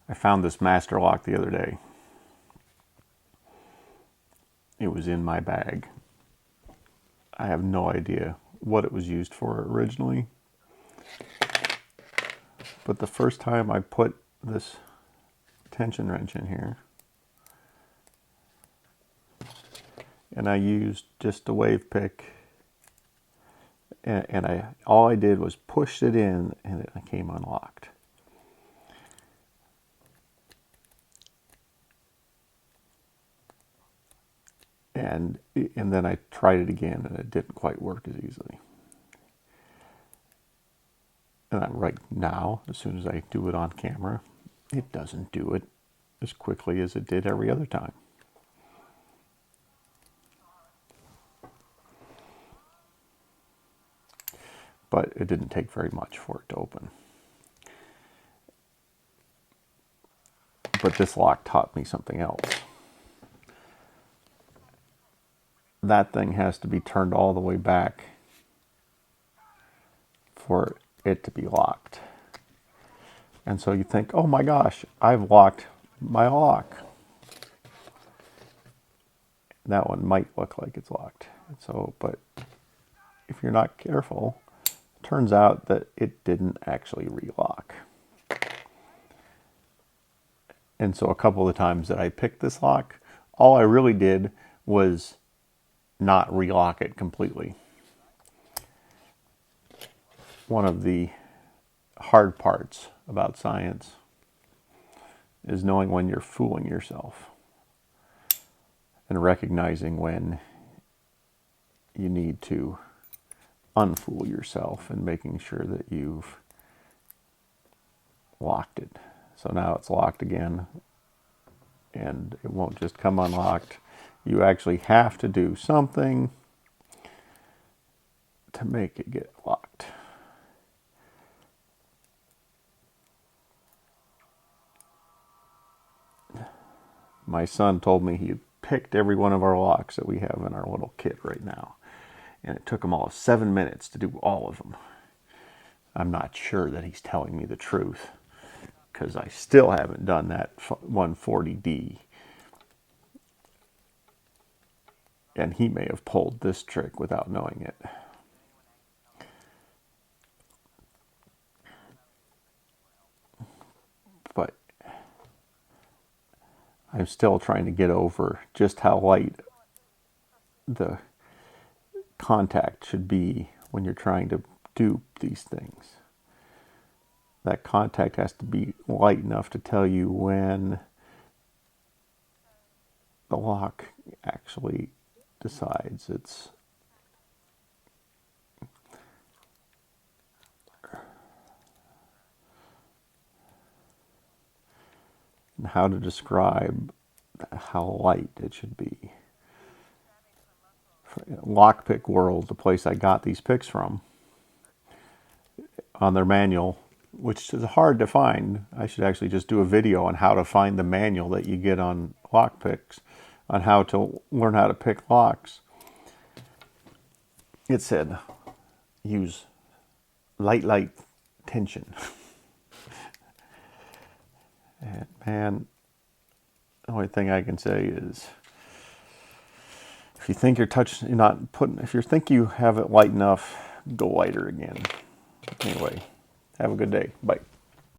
I found this master lock the other day. It was in my bag. I have no idea what it was used for originally. But the first time I put this tension wrench in here, and I used just a wave pick, and all I did was push it in, and it came unlocked. And then I tried it again, and it didn't quite work as easily. And right now, as soon as I do it on camera, it doesn't do it as quickly as it did every other time. But it didn't take very much for it to open. But this lock taught me something else. That thing has to be turned all the way back for it to be locked. And so you think, oh my gosh, I've locked my lock. That one might look like it's locked. So, but if you're not careful, it turns out that it didn't actually relock. And so a couple of the times that I picked this lock, all I really did was not relock it completely. One of the hard parts about science is knowing when you're fooling yourself and recognizing when you need to unfool yourself and making sure that you've locked it. So now it's locked again, and it won't just come unlocked. You actually have to do something to make it get locked. My son told me he picked every one of our locks that we have in our little kit right now, and it took him all 7 minutes to do all of them. I'm not sure that he's telling me the truth, because I still haven't done that 140D. And he may have pulled this trick without knowing it. But I'm still trying to get over just how light the contact should be when you're trying to do these things. That contact has to be light enough to tell you when the lock actually decides it's and how to describe how light it should be. Lockpick World, the place I got these picks from, on their manual, which is hard to find. I should actually just do a video on how to find the manual that you get on lockpicks, on how to learn how to pick locks. It said, use light tension. And man, the only thing I can say is, if you think if you think you have it light enough, go lighter again. Anyway, have a good day. Bye.